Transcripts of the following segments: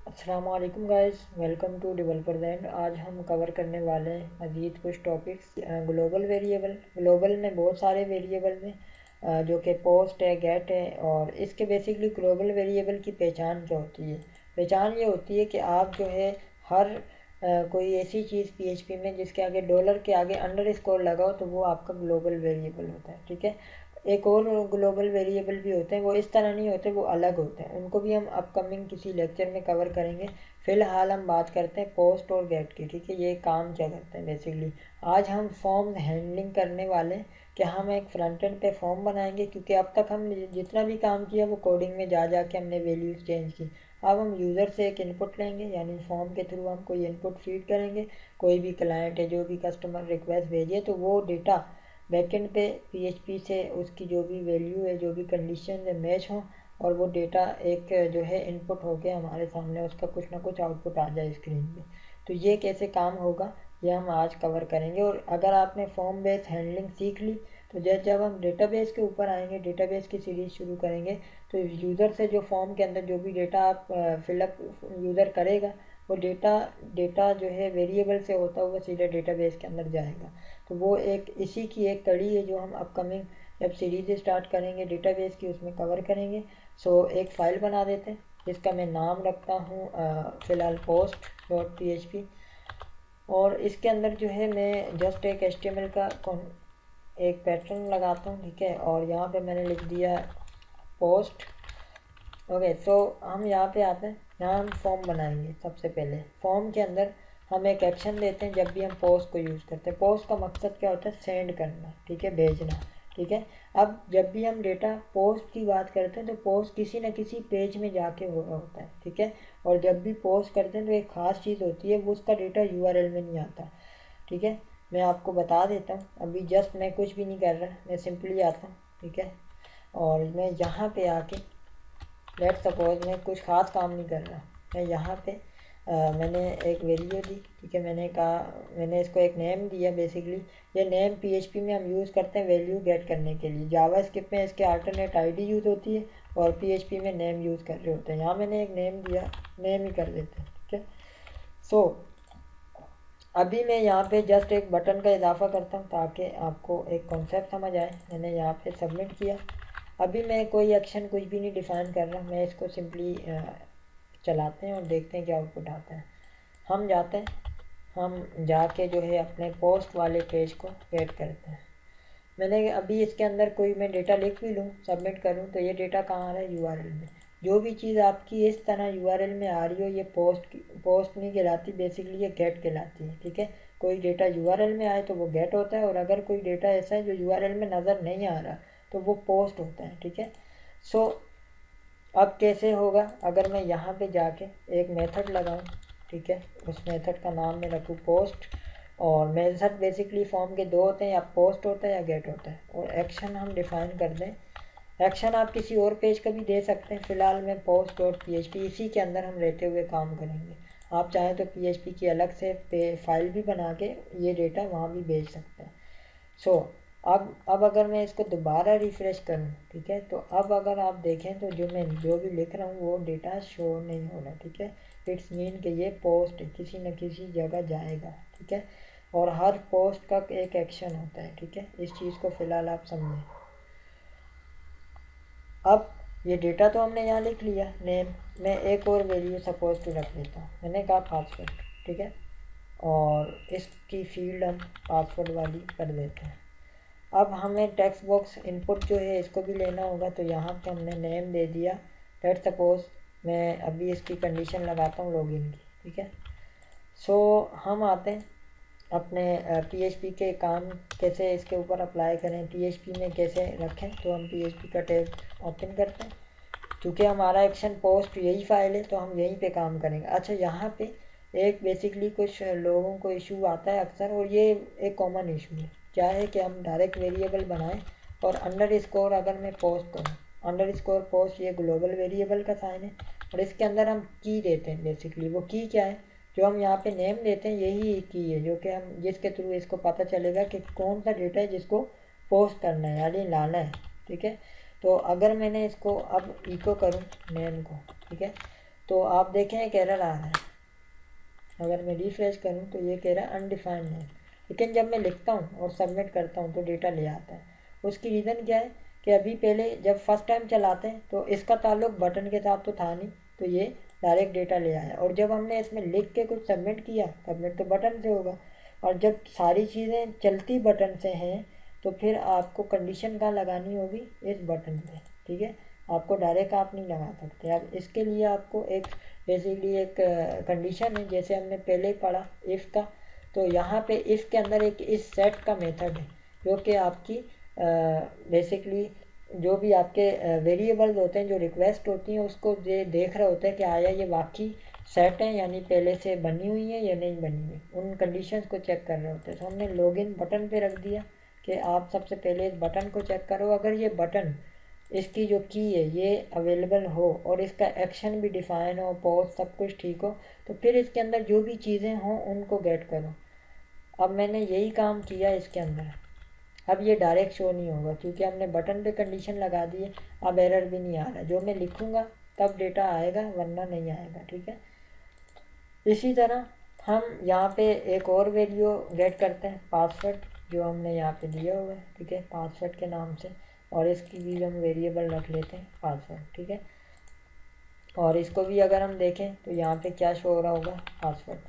अस्सलाम वालेकुम guys, welcome to developer Den. आज हम कवर करने वाले हैं मज़ीद कुछ टॉपिक्स। ग्लोबल वेरिएबल, ग्लोबल में बहुत सारे वेरिएबल में जो कि पोस्ट है, गेट है। और इसके बेसिकली ग्लोबल वेरिएबल की पहचान क्या होती है? पहचान ये होती है कि आप जो है हर कोई ऐसी चीज़ पीएचपी में जिसके आगे डॉलर के आगे अंडर स्कोर लगाओ तो वो आपका ग्लोबल वेरिएबल होता है। ठीक है। एक और ग्लोबल वेरिएबल भी होते हैं, वो इस तरह नहीं होते, वो अलग होते हैं। उनको भी हम अपकमिंग किसी लेक्चर में कवर करेंगे। फ़िलहाल हम बात करते हैं पोस्ट और गेट की। ठीक है, ये काम क्या करते हैं बेसिकली। आज हम फॉर्म हैंडलिंग करने वाले हैं कि हम एक फ्रंट एंड पे फॉर्म बनाएंगे, क्योंकि अब तक हम जितना भी काम किया वो कोडिंग में जा जा के हमने वैल्यूज़ चेंज की। अब हम यूज़र से एक इनपुट लेंगे, यानी फॉर्म के थ्रू हम कोई इनपुट फीड करेंगे। कोई भी क्लाइंट है, जो भी कस्टमर रिक्वेस्ट भेजिए, तो वो डेटा बैकेंड पे पीएचपी से उसकी जो भी वैल्यू है, जो भी कंडीशन है, मैच हो। और वो डेटा एक जो है इनपुट होके हमारे सामने उसका कुछ ना कुछ आउटपुट आ जाए स्क्रीन पे। तो ये कैसे काम होगा, ये हम आज कवर करेंगे। और अगर आपने फॉर्म बेस हैंडलिंग सीख ली तो जब हम डेटाबेस के ऊपर आएंगे, डेटाबेस की सीरीज शुरू करेंगे, तो यूज़र से जो फॉर्म के अंदर जो भी डेटा आप फिलअप यूज़र करेगा, वो डेटा डेटा जो है वेरिएबल से होता हुआ सीधे डेटाबेस के अंदर जाएगा। तो वो एक इसी की एक कड़ी है जो हम अपकमिंग जब सीरीज स्टार्ट करेंगे डेटाबेस की, उसमें कवर करेंगे। सो एक फ़ाइल बना देते हैं जिसका मैं नाम रखता हूँ फ़िलहाल post.php। और इसके अंदर जो है मैं जस्ट एक HTML का एक पैटर्न लगाता हूँ। ठीक है, और यहाँ पे मैंने लिख दिया पोस्ट। ओके, सो हम यहाँ पे आते हैं। यहाँ हम फॉर्म बनाएंगे। सबसे पहले फॉर्म के अंदर हम एक एक्शन देते हैं जब भी हम पोस्ट को यूज़ करते हैं। पोस्ट का मकसद क्या होता है? सेंड करना। ठीक है, भेजना। ठीक है। अब जब भी हम डेटा पोस्ट की बात करते हैं तो पोस्ट किसी न किसी पेज में जाके हो रहा होता है। ठीक है। और जब भी पोस्ट करते हैं तो एक ख़ास चीज़ होती है, वो उसका डेटा यूआरएल में नहीं आता। ठीक है, मैं आपको बता देता हूँ। अभी जस्ट मैं कुछ भी नहीं कर रहा, मैं सिंपली आता हूँ। ठीक है, और मैं यहाँ पे आके लेट सपोज मैं कुछ ख़ास काम नहीं कर रहा, मैं यहाँ पे मैंने एक वैल्यू दी। ठीक है, मैंने कहा, मैंने इसको एक नेम दिया। बेसिकली ये नेम पीएचपी में हम यूज़ करते हैं वैल्यू गेट करने के लिए। जावास्क्रिप्ट में इसके अल्टरनेट आईडी यूज़ होती है, और पीएचपी में नेम यूज़ कर रहे होते हैं। यहाँ मैंने एक नेम दिया, नेम ही कर देते हैं। ठीक है। सो अभी मैं यहाँ पे जस्ट एक बटन का इजाफा करता हूँ ताकि आपको एक कॉन्सेप्ट समझ आए। मैंने यहाँ पे सबमिट किया। अभी मैं कोई एक्शन कुछ भी नहीं डिफ़ाइन कर रहा, मैं इसको सिंपली चलाते हैं और देखते हैं क्या आउटपुट आता है। हम जाते हैं, हम जाके जो है अपने पोस्ट वाले पेज को गेट करते हैं। मैंने अभी इसके अंदर कोई मैं डेटा लिख भी लूँ, सबमिट करूँ, तो ये डेटा कहाँ आ रहा है? यूआरएल में। जो भी चीज़ आपकी इस तरह यूआरएल में आ रही हो, ये पोस्ट नहीं कहलाती, बेसिकली ये गेट कहलाती है। ठीक है, कोई डेटा यूआरएल में आए तो वो गेट होता है, और अगर कोई डेटा ऐसा है जो यूआरएल में नज़र नहीं आ रहा तो वो पोस्ट होता है। ठीक है। सो अब कैसे होगा? अगर मैं यहाँ पे जाके एक मेथड लगाऊँ, ठीक है, उस मेथड का नाम मैं रखूँ पोस्ट। और मेथड बेसिकली फॉर्म के दो होते हैं, या पोस्ट होता है या गेट होता है। और एक्शन हम डिफ़ाइन कर दें। एक्शन आप किसी और पेज का भी दे सकते हैं। फ़िलहाल मैं post.php इसी के अंदर हम रहते हुए काम करेंगे। आप चाहें तो PHP की अलग से फाइल भी बना के ये डेटा वहाँ भी भेज सकते हैं। सो अब अगर मैं इसको दोबारा रिफ़्रेश करूँ, ठीक है, तो अब अगर आप देखें तो जो भी लिख रहा हूँ वो डेटा शो नहीं हो रहा। ठीक है, इट्स मीन कि ये पोस्ट किसी न किसी जगह जाएगा। ठीक है, और हर पोस्ट का एक एक्शन होता है। ठीक है, इस चीज़ को फ़िलहाल आप समझें। अब ये डेटा तो हमने यहाँ लिख लिया नेम। मैं एक और वैल्यू सपोज टू रख लेता हूँ, मैंने कहा पासवर्ड। ठीक है, और इसकी फील्ड हम पासवर्ड वाली कर देते हैं। अब हमें टेक्स्ट बॉक्स इनपुट जो है इसको भी लेना होगा, तो यहाँ पे हमने नेम दे दिया। लेट सपोज मैं अभी इसकी कंडीशन लगाता हूँ लॉगिन की। ठीक है। सो हम आते हैं अपने PHP के काम कैसे इसके ऊपर अप्लाई करें, PHP में कैसे रखें। तो हम PHP का टैब ओपन करते हैं। क्योंकि हमारा एक्शन पोस्ट यही फाइल है तो हम यहीं पे काम करेंगे। अच्छा, यहाँ पे एक बेसिकली कुछ लोगों को इशू आता है अक्सर, और ये एक कॉमन इशू है। क्या है कि हम डायरेक्ट वेरिएबल बनाएं और अंडर स्कोर अगर मैं पोस्ट करूँ, अंडर स्कोर पोस्ट ये ग्लोबल वेरिएबल का साइन है, और इसके अंदर हम की देते हैं। बेसिकली वो की क्या है? जो हम यहाँ पे नेम देते हैं यही की है, जो कि हम जिसके थ्रू इसको पता चलेगा कि कौन सा डेटा है जिसको पोस्ट करना है, यानी लाना है। ठीक है, तो अगर मैंने इसको अब इको करूँ नेम को, ठीक है, तो आप देखें एक एरर आ रहा है। अगर मैं रिफ्रेश करूं तो ये कह रहा है अनडिफाइंड नेम, लेकिन जब मैं लिखता हूं और सबमिट करता हूं तो डेटा ले आता है। उसकी रीज़न क्या है कि अभी पहले जब फर्स्ट टाइम चलाते हैं तो इसका ताल्लुक बटन के साथ तो था नहीं, तो ये डायरेक्ट डेटा ले आया। और जब हमने इसमें लिख के कुछ सबमिट किया, सबमिट तो बटन से होगा, और जब सारी चीज़ें चलती बटन से हैं तो फिर आपको कंडीशन कहाँ लगानी होगी, इस बटन पे। ठीक है, आपको डायरेक्ट आप नहीं लगा सकते। अब इसके लिए आपको एक बेसिकली एक कंडीशन है, जैसे हमने पहले ही पढ़ा इफ़ का। तो यहाँ पे इफ़ के अंदर एक इस सेट का मेथड है जो कि आपकी बेसिकली जो भी आपके वेरिएबल्स होते हैं, जो रिक्वेस्ट होती हैं, उसको ये देख रहे होते हैं कि आया ये वाकई सेट है, यानी पहले से बनी हुई है या नहीं बनी हुई, उन कंडीशंस को चेक कर रहे होते हैं। तो हमने लॉगिन बटन पे रख दिया कि आप सबसे पहले इस बटन को चेक करो। अगर ये बटन, इसकी जो की है ये अवेलेबल हो और इसका एक्शन भी डिफाइन हो, पोस्ट सब कुछ ठीक हो, तो फिर इसके अंदर जो भी चीज़ें हों उनको गेट करो। अब मैंने यही काम किया इसके अंदर। अब ये डायरेक्ट शो नहीं होगा क्योंकि हमने बटन पे कंडीशन लगा दी है। अब एरर भी नहीं आ रहा, जो मैं लिखूँगा तब डेटा आएगा, वरना नहीं आएगा। ठीक है, इसी तरह हम यहाँ पे एक और वैल्यू गेट करते हैं, पासवर्ड, जो हमने यहाँ पे दिया हुआ है। ठीक है, पासवर्ड के नाम से, और इसकी भी हम वेरिएबल रख लेते हैं पासवर्ड। ठीक है, और इसको भी अगर हम देखें तो यहाँ पे क्या शो हो रहा होगा, पासवर्ड।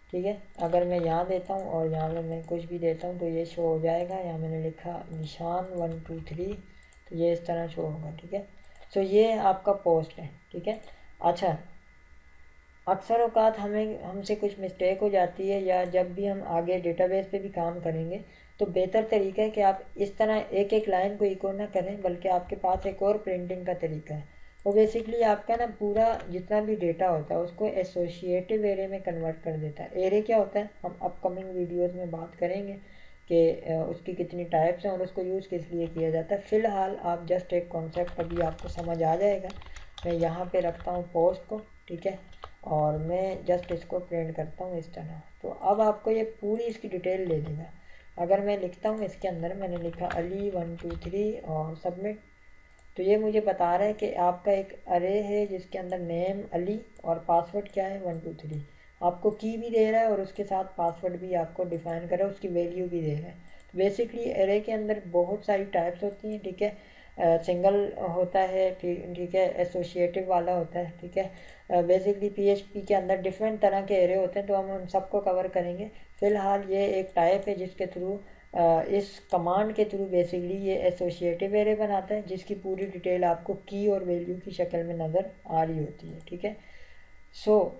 ठीक है, अगर मैं यहाँ देता हूँ और यहाँ पे मैं कुछ भी देता हूँ तो ये शो हो जाएगा। यहाँ मैंने लिखा निशान 123, तो ये इस तरह शो होगा। ठीक है, तो ये आपका पोस्ट है। ठीक है, अच्छा, अक्सर औकात हमें हमसे कुछ मिस्टेक हो जाती है, या जब भी हम आगे डेटाबेस पे भी काम करेंगे तो बेहतर तरीका है कि आप इस तरह एक एक लाइन को इको ना करें, बल्कि आपके पास एक और प्रिंटिंग का तरीका है। वो बेसिकली आपका ना पूरा जितना भी डेटा होता है उसको एसोसिएटिव एरे में कन्वर्ट कर देता है। एरे क्या होता है हम अपकमिंग वीडियोस में बात करेंगे कि उसकी कितनी टाइप्स हैं और उसको यूज़ किस लिए किया जाता है। फ़िलहाल आप जस्ट एक कॉन्सेप्ट अभी आपको समझ आ जाएगा। मैं यहाँ पे रखता हूँ पोस्ट को। ठीक है, और मैं जस्ट इसको प्रिंट करता हूँ इस तरह। तो अब आपको ये पूरी इसकी डिटेल ले लेगा। अगर मैं लिखता हूँ इसके अंदर, मैंने लिखा अली 123 और सबमिट, तो ये मुझे बता रहा है कि आपका एक अरे है जिसके अंदर नेम अली और पासवर्ड क्या है 123। आपको की भी दे रहा है और उसके साथ पासवर्ड भी आपको डिफाइन कर रहा है, उसकी वैल्यू भी दे रहा है। तो बेसिकली अरे के अंदर बहुत सारी टाइप्स होती हैं। ठीक है, सिंगल होता है, ठीक है, एसोसिएटिव वाला होता है। ठीक है, बेसिकली पीएचपी के अंदर डिफरेंट तरह के एरे होते हैं, तो हम उन सबको कवर करेंगे। फ़िलहाल ये एक टाइप है जिसके थ्रू इस कमांड के थ्रू बेसिकली ये एसोसिएटिव एरे बनाता है, जिसकी पूरी डिटेल आपको की और वैल्यू की शक्ल में नज़र आ रही होती है। ठीक है, सो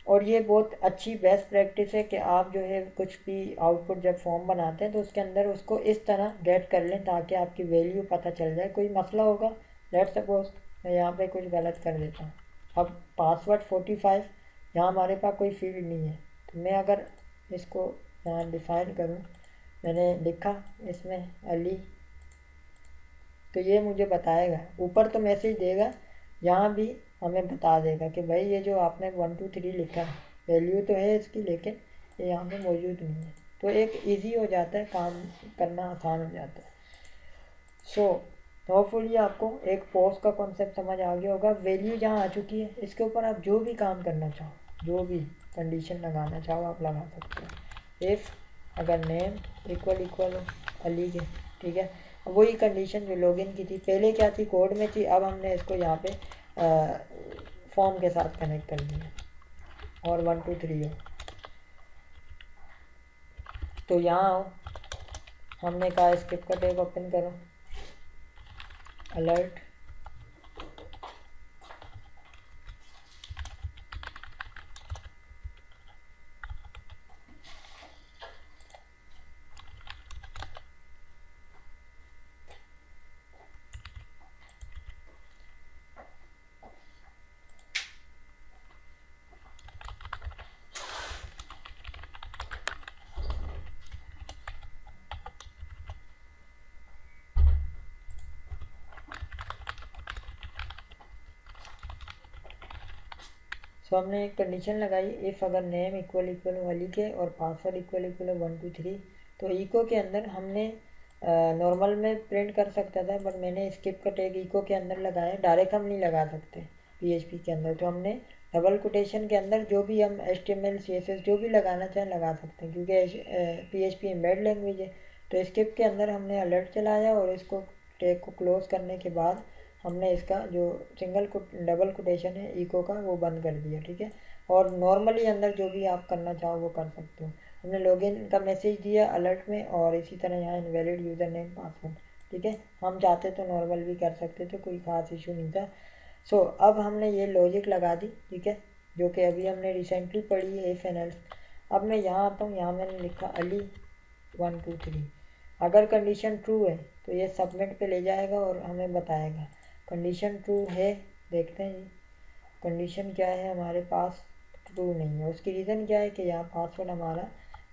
और ये बहुत अच्छी बेस्ट प्रैक्टिस है कि आप जो है कुछ भी आउटपुट जब फॉर्म बनाते हैं तो उसके अंदर उसको इस तरह गेट कर लें ताकि आपकी वैल्यू पता चल जाए। कोई मसला होगा, लेट सपोज मैं यहाँ पे कुछ गलत कर देता हूँ। अब पासवर्ड 45, यहाँ हमारे पास कोई फील्ड नहीं है, तो मैं अगर इसको यहाँ डिफाइन करूँ, मैंने लिखा इसमें अली, तो ये मुझे बताएगा, ऊपर तो मैसेज देगा, यहाँ भी हमें बता देगा कि भाई ये जो आपने 123 लिखा है वैल्यू तो है इसकी, लेकिन ये यहाँ पे मौजूद नहीं है। तो एक इजी हो जाता है, काम करना आसान हो जाता है। सो होपफुली आपको एक पोस्ट का कॉन्सेप्ट समझ आ गया होगा। वैल्यू जहाँ आ चुकी है, इसके ऊपर आप जो भी काम करना चाहो, जो भी कंडीशन लगाना चाहो आप लगा सकते हो। इफ़ अगर नेम इक्वल इक्वल हो अली के, ठीक है, वही कंडीशन जो लॉगिन की थी, पहले क्या थी कोड में थी, अब हमने इसको यहाँ पे फॉर्म के साथ कनेक्ट कर दिया, और 123 हो। तो यहाँ आओ, हमने कहा स्क्रिप्ट का टैग ओपन करो, अलर्ट, सो हमने एक कंडीशन लगाई, इफ़ अगर नेम इक्वल इक्वल हो अली के और पासवर्ड इक्वल इक्वल हो 123, तो इको के अंदर हमने नॉर्मल में प्रिंट कर सकता था, बट मैंने स्किप का टैग इको के अंदर लगाया। डायरेक्ट हम नहीं लगा सकते PHP के अंदर, तो हमने डबल कोटेशन के अंदर जो भी हम HTML CSS जो भी लगाना चाहें लगा सकते हैं, क्योंकि PHP एम्बेड लैंग्वेज है। तो स्किप के अंदर हमने अलर्ट चलाया और इसको टैग को क्लोज करने के बाद हमने इसका जो डबल कोटेशन है इको का वो बंद कर दिया, ठीक है। और नॉर्मली अंदर जो भी आप करना चाहो वो कर सकते हो। हमने लॉगिन का मैसेज दिया अलर्ट में, और इसी तरह यहाँ इनवैलिड यूज़र नेम पासवर्ड, ठीक है। हम चाहते तो नॉर्मल भी कर सकते थे, कोई ख़ास इशू नहीं था। सो अब हमने ये लॉजिक लगा दी, ठीक है, जो कि अभी हमने रिसेंटली पढ़ी है इफ़ एंड एल्स। अब मैं यहाँ आता हूँ, यहाँ मैंने लिखा अली 1 2 3। अगर कंडीशन ट्रू है तो ये सबमिट पे ले जाएगा और हमें बताएगा कंडीशन ट्रू है। देखते हैं जी कंडीशन क्या है हमारे पास, ट्रू नहीं है। उसकी रीज़न क्या है कि यहाँ पासवर्ड हमारा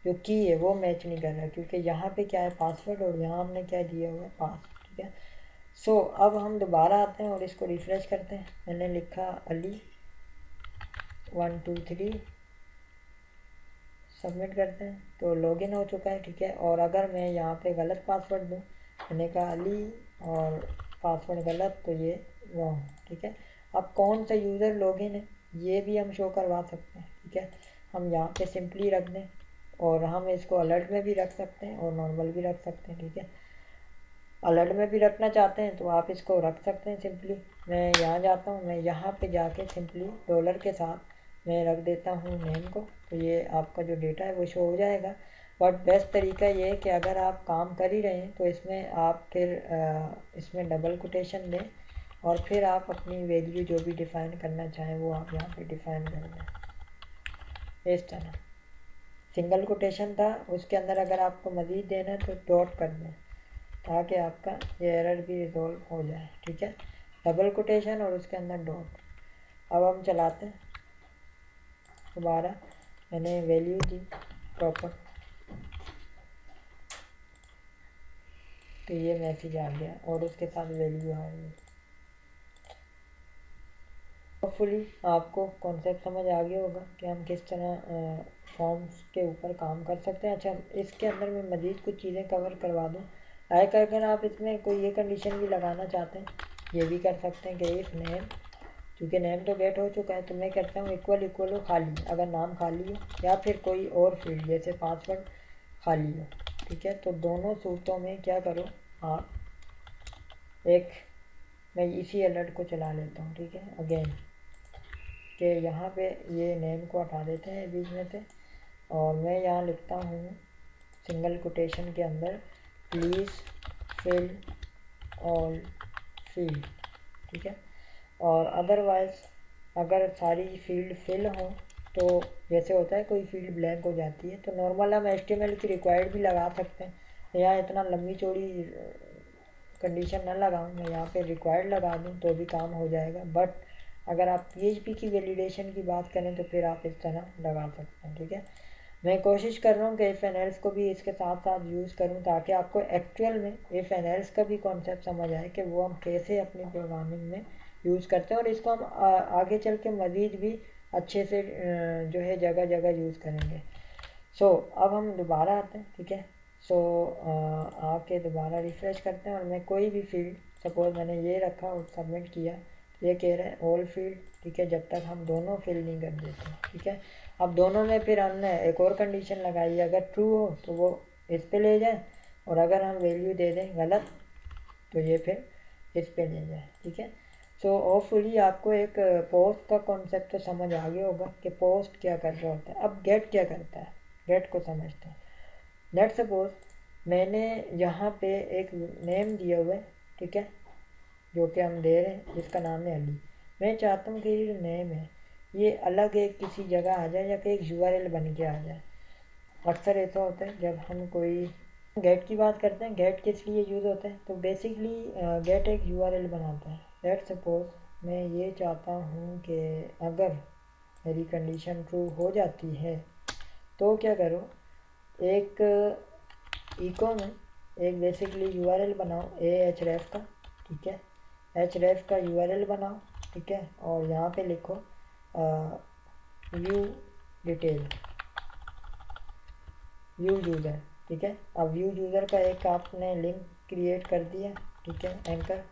जो की है वो मैच नहीं कर रहा, क्योंकि यहाँ पे क्या है पासवर्ड और यहाँ हमने क्या दिया हुआ है पास, ठीक है। सो अब हम दोबारा आते हैं और इसको रिफ्रेश करते हैं। मैंने लिखा अली 1 2 3, सबमिट करते हैं तो लॉगिन हो चुका है, ठीक है। और अगर मैं यहाँ पे गलत पासवर्ड दूँ, मैंने कहा अली और पासवर्ड गलत, तो ये रॉन्ग, ठीक है। अब कौन सा यूज़र लॉगिन है ये भी हम शो करवा सकते हैं, ठीक है। हम यहाँ पे सिंपली रख दें, और हम इसको अलर्ट में भी रख सकते हैं और नॉर्मल भी रख सकते हैं, ठीक है। अलर्ट में भी रखना चाहते हैं तो आप इसको रख सकते हैं सिंपली। मैं यहाँ जाता हूँ, मैं यहाँ पे जाके सिंपली डॉलर के साथ मैं रख देता हूँ नेम को, तो ये आपका जो डेटा है वो शो हो जाएगा। बट बेस्ट तरीका ये है कि अगर आप काम कर ही रहे हैं तो इसमें आप फिर इसमें डबल कोटेशन दें, और फिर आप अपनी वैल्यू जो भी डिफ़ाइन करना चाहें वो आप यहाँ पे डिफ़ाइन कर दें। इस तरह सिंगल कोटेशन था, उसके अंदर अगर आपको मज़ीद देना है तो डॉट कर दें, ताकि आपका ये एरर भी रिजॉल्व हो जाए, ठीक है। डबल कोटेशन और उसके अंदर डॉट। अब हम चलाते हैं दोबारा, मैंने वैल्यू दी प्रॉपर, तो ये मैसेज आ गया और उसके साथ वैल्यू आ गई। होपफुली आपको कॉन्सेप्ट समझ आ गया होगा कि हम किस तरह फॉर्म्स के ऊपर काम कर सकते हैं। अच्छा, इसके अंदर मैं मज़ीद कुछ चीज़ें कवर करवा दूँ। लाइक अगर आप इसमें कोई ये कंडीशन भी लगाना चाहते हैं, ये भी कर सकते हैं कि इफ़ नेम, क्योंकि नेम तो गेट हो चुका है, तो मैं कहता हूँ इक्वल इक्वल हो खाली, अगर नाम खाली हो या फिर कोई और फील्ड जैसे पासवर्ड खाली हो, ठीक है। तो दोनों सूरतों में क्या करो आप, एक मैं इसी अलर्ट को चला लेता हूँ, ठीक है, अगेन कि यहाँ पे ये नेम को हटा देते हैं बीच में से, और मैं यहाँ लिखता हूँ सिंगल कोटेशन के अंदर प्लीज़ फिल ऑल फील्ड, ठीक है। और अदरवाइज़ अगर सारी फील्ड फिल हो, तो जैसे होता है कोई फील्ड ब्लैंक हो जाती है, तो नॉर्मल हम HTML की रिक्वायर्ड भी लगा सकते हैं। यहाँ इतना लंबी चौड़ी कंडीशन ना लगाऊँ, मैं यहाँ पे रिक्वायर्ड लगा दूँ तो भी काम हो जाएगा। बट अगर आप PHP की वैलिडेशन की बात करें तो फिर आप इस तरह लगा सकते हैं, ठीक है। मैं कोशिश कर रहा हूँ कि इफ़ एंड एल्स को भी इसके साथ साथ यूज़ करूँ, ताकि आपको एक्चुअल में इफ़ एंड एल्स का भी कॉन्सेप्ट समझ आए कि वो हम कैसे अपनी प्रोग्रामिंग में यूज़ करते हैं, और इसको हम आगे चल के मज़ीद भी अच्छे से जो है जगह जगह यूज़ करेंगे। सो अब हम दोबारा आते हैं, ठीक है। सो आके दोबारा रिफ़्रेश करते हैं, और मैं कोई भी फील्ड, सपोज़ मैंने ये रखा और सबमिट किया, ये कह रहा है ऑल फील्ड, ठीक है, जब तक हम दोनों फिल नहीं कर देते, ठीक है। अब दोनों में फिर हमने एक और कंडीशन लगाई, अगर ट्रू हो तो वो इस पे ले जाए, और अगर हम वैल्यू दे दें गलत तो ये फिर इस पे ले जाए, ठीक है। सो होपफुली आपको एक पोस्ट का कॉन्सेप्ट तो समझ आ गया होगा कि पोस्ट क्या कर रहा होता है। अब गेट क्या करता है, गेट को समझते हैं। लेट्स सपोज मैंने यहाँ पे एक नेम दिया हुआ है, ठीक है, जो कि हम दे रहे हैं, जिसका नाम है अली। मैं चाहता हूँ कि ये जो नेम है ये अलग एक किसी जगह आ जाए, या कि एक URL बन के आ जाए। अक्सर ऐसा होता है जब हम कोई गेट की बात करते हैं, गेट किस लिए यूज़ होता है, तो बेसिकली गेट एक URL बनाता है। लेट्स सपोज मैं ये चाहता हूँ कि अगर मेरी कंडीशन ट्रू हो जाती है तो क्या करो, एक इको में एक बेसिकली URL बनाओ ahref का, ठीक है, href का URL बनाओ, ठीक है, और यहाँ पे लिखो व्यू डिटेल, व्यू यूज़र, ठीक है। अब व्यू यूज़र का एक आपने लिंक क्रिएट कर दिया, ठीक है, एंकर।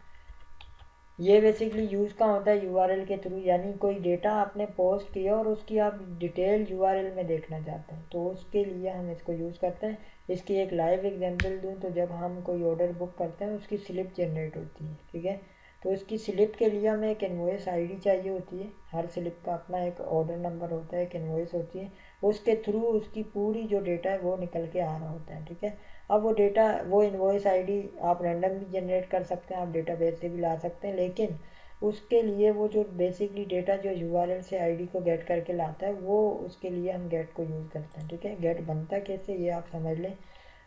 ये बेसिकली यूज़ का होता है यूआरएल के थ्रू, यानी कोई डेटा आपने पोस्ट किया और उसकी आप डिटेल यूआरएल में देखना चाहते हैं तो उसके लिए हम इसको यूज़ करते हैं। इसकी एक लाइव एग्जांपल दूं तो जब हम कोई ऑर्डर बुक करते हैं उसकी स्लिप जनरेट होती है, ठीक है। तो उसकी स्लिप के लिए हमें एक इनवॉइस आईडी चाहिए होती है, हर स्लिप का अपना एक ऑर्डर नंबर होता है, एक इनवॉइस होती है, उसके थ्रू उसकी पूरी जो डेटा है वो निकल के आ रहा होता है, ठीक है। अब वो डेटा, वो इनवॉइस आईडी आप रैंडम भी जनरेट कर सकते हैं, आप डेटाबेस से भी ला सकते हैं, लेकिन उसके लिए वो जो बेसिकली डेटा जो यूआरएल से आईडी को गेट करके लाता है वो उसके लिए हम गेट को यूज़ करते हैं, ठीक है। गेट बनता कैसे ये आप समझ लें।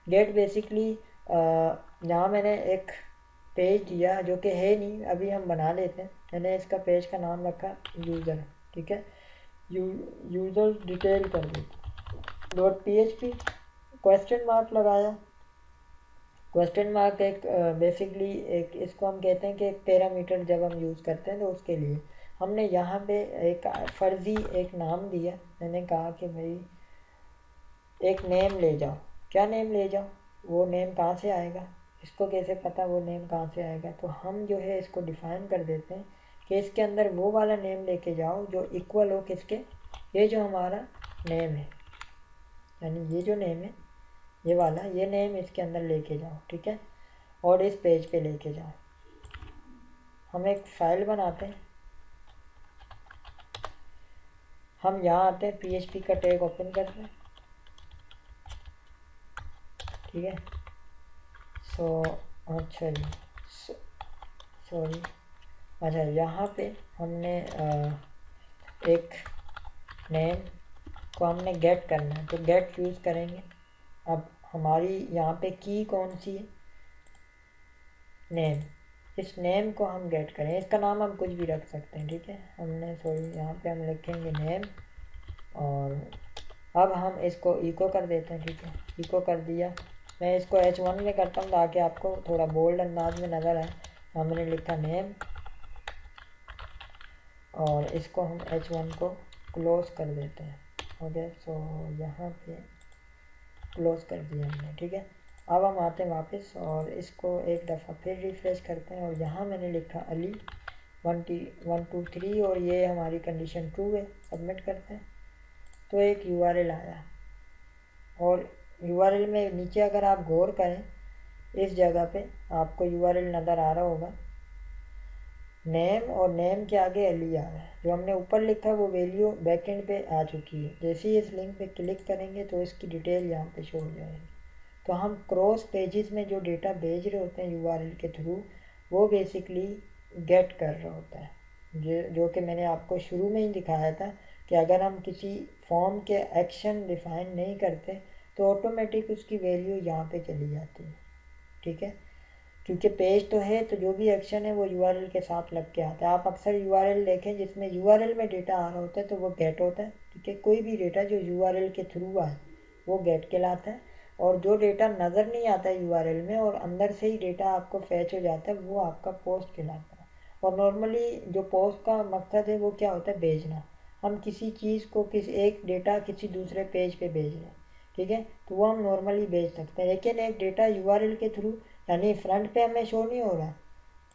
गेट बेसिकली यहाँ मैंने एक पेज दिया जो कि है नहीं, अभी हम बना लेते हैं। मैंने इसका पेज का नाम रखा यूज़र, ठीक है। यूज़र डिटेल कर दी .php, क्वेश्चन मार्क लगाया। क्वेश्चन मार्क एक बेसिकली एक इसको हम कहते हैं कि एक पैरामीटर जब हम यूज़ करते हैं तो उसके लिए हमने यहाँ पे एक फर्जी एक नाम दिया। मैंने कहा कि भाई एक नेम ले जाओ। क्या नेम ले जाओ, वो नेम कहाँ से आएगा, इसको कैसे पता वो नेम कहाँ से आएगा। तो हम जो है इसको डिफ़ाइन कर देते हैं कि इसके अंदर वो वाला नेम लेके जाओ जो इक्वल हो किसके, ये जो हमारा नेम है, यानी ये जो नेम है ये वाला, ये नेम इसके अंदर लेके जाओ, ठीक है। और इस पेज पे लेके जाओ। हम एक फाइल बनाते हैं, हम यहाँ आते हैं, PHP का टैग ओपन करते हैं, ठीक है। अच्छा जी, सॉरी, अच्छा यहाँ पे हमने एक नेम को हमने गेट करना है तो गेट यूज़ करेंगे। अब हमारी यहाँ पे की कौन सी है, नेम। इस नेम को हम गेट करें, इसका नाम हम कुछ भी रख सकते हैं, ठीक है। हमने सॉरी यहाँ पे हम लिखेंगे नेम, और अब हम इसको इको कर देते हैं, ठीक है। इको कर दिया, मैं इसको H1 में करता हूँ ताकि आपको थोड़ा बोल्ड अंदाज में नज़र आए। हमने लिखा नेम और इसको हम H1 को क्लोज कर देते हैं, ओके। सो यहाँ पे क्लोज कर दिया हमने, ठीक है। अब हम आते हैं वापस और इसको एक दफ़ा फिर रिफ़्रेश करते हैं और यहाँ मैंने लिखा अली 1 2 3 और ये हमारी कंडीशन ट्रू है। सबमिट करते हैं तो एक यूआरएल आया, और यूआरएल में नीचे अगर आप गौर करें इस जगह पे आपको यूआरएल नज़र आ रहा होगा, नेम और नेम के आगे अली आ रहा है। जो हमने ऊपर लिखा है वो वैल्यू बैकएंड पे आ चुकी है। जैसे ही इस लिंक पे क्लिक करेंगे तो इसकी डिटेल यहाँ पे शो हो जाएगी। तो हम क्रॉस पेजेस में जो डेटा भेज रहे होते हैं यूआरएल के थ्रू, वो बेसिकली गेट कर रहा होता है। जो कि मैंने आपको शुरू में ही दिखाया था कि अगर हम किसी फॉर्म के एक्शन डिफाइन नहीं करते तो ऑटोमेटिक उसकी वैल्यू यहाँ पे चली जाती है, ठीक है। क्योंकि पेज तो है तो जो भी एक्शन है वो यूआरएल के साथ लग के आता है। आप अक्सर यूआरएल देखें जिसमें यूआरएल में डेटा आ रहा होता है तो वो गेट होता है, ठीक है। कोई भी डेटा जो यूआरएल के थ्रू आए वो गेट कहलाता है, और जो डेटा नज़र नहीं आता है यूआरएल में और अंदर से ही डेटा आपको फैच हो जाता है वो आपका पोस्ट कहलाता है। और नॉर्मली जो पोस्ट का मकसद है वो क्या होता है, भेजना। हम किसी चीज़ को किसी एक डेटा किसी दूसरे पेज पे भेज रहे हैं, ठीक है, तो वो हम नॉर्मली भेज सकते हैं। लेकिन एक डेटा यूआरएल के थ्रू, यानी फ्रंट पे हमें शो नहीं हो रहा,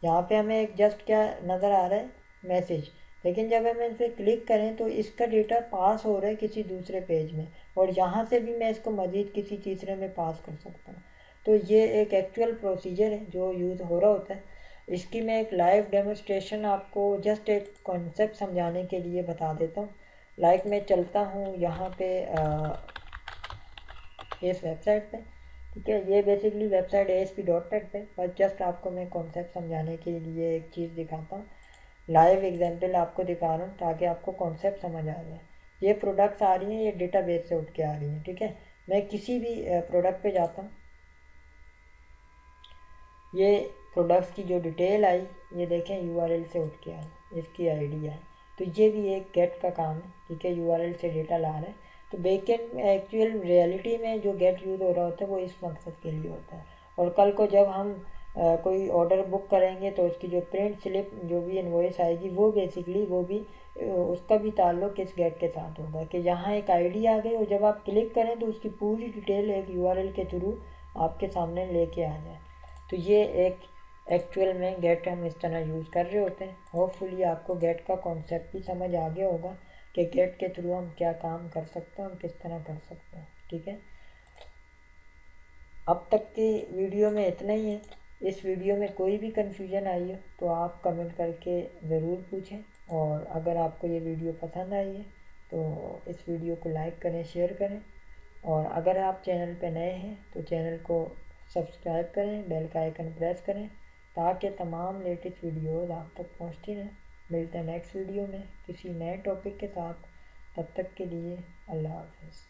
यहाँ पे हमें एक जस्ट क्या नज़र आ रहा है, मैसेज। लेकिन जब हम इस पर क्लिक करें तो इसका डेटा पास हो रहा है किसी दूसरे पेज में, और यहाँ से भी मैं इसको मज़ीद किसी तीसरे में पास कर सकता हूँ। तो ये एक एक्चुअल प्रोसीजर है जो यूज़ हो रहा होता है। इसकी मैं एक लाइव डेमोस्ट्रेशन आपको जस्ट एक कॉन्सेप्ट समझाने के लिए बता देता हूँ। लाइक मैं चलता हूँ यहाँ पे इस वेबसाइट पे, ठीक है। ये बेसिकली वेबसाइट ASP.NET पे, बस जस्ट आपको मैं कॉन्सेप्ट समझाने के लिए एक चीज़ दिखाता हूँ। लाइव एग्जांपल आपको दिखा रहा हूँ ताकि आपको कॉन्सेप्ट समझ आ जाए। ये प्रोडक्ट्स आ रही हैं, ये डेटाबेस से उठ के आ रही हैं, ठीक है। मैं किसी भी प्रोडक्ट पे जाता हूँ, ये प्रोडक्ट्स की जो डिटेल आई ये देखें यूआरएल से उठ के आई, इसकी आईडी आई। तो ये भी एक गेट का काम है, ठीक है। यूआरएल से डेटा ला रहे हैं तो बैकएंड में एक्चुअल रियलिटी में जो गेट यूज़ हो रहा होता है वो इस मकसद के लिए होता है। और कल को जब हम कोई ऑर्डर बुक करेंगे तो उसकी जो प्रिंट स्लिप जो भी इनवॉइस आएगी वो बेसिकली वो भी उसका भी ताल्लुक इस गेट के साथ होगा कि यहाँ एक आईडी आ गई और जब आप क्लिक करें तो उसकी पूरी डिटेल एक यूआरएल के थ्रू आपके सामने लेके आ जाए। तो ये एक एक्चुअल में गेट हम इस तरह यूज़ कर रहे होते हैं। होपफुली आपको गेट का कॉन्सेप्ट भी समझ आ गया होगा कि गेट के थ्रू हम क्या काम कर सकते हैं, हम किस तरह कर सकते हैं। ठीक है, अब तक की वीडियो में इतना ही है। इस वीडियो में कोई भी कन्फ्यूजन आई हो तो आप कमेंट करके ज़रूर पूछें, और अगर आपको ये वीडियो पसंद आई है तो इस वीडियो को लाइक करें, शेयर करें, और अगर आप चैनल पर नए हैं तो चैनल को सब्सक्राइब करें, बेल का आइकन प्रेस करें ताकि तमाम लेटेस्ट वीडियोज़ आप तक पहुँचती रहें। मिलते हैं नेक्स्ट वीडियो में किसी नए टॉपिक के साथ। तब तक के लिए अल्लाह हाफ़िज़।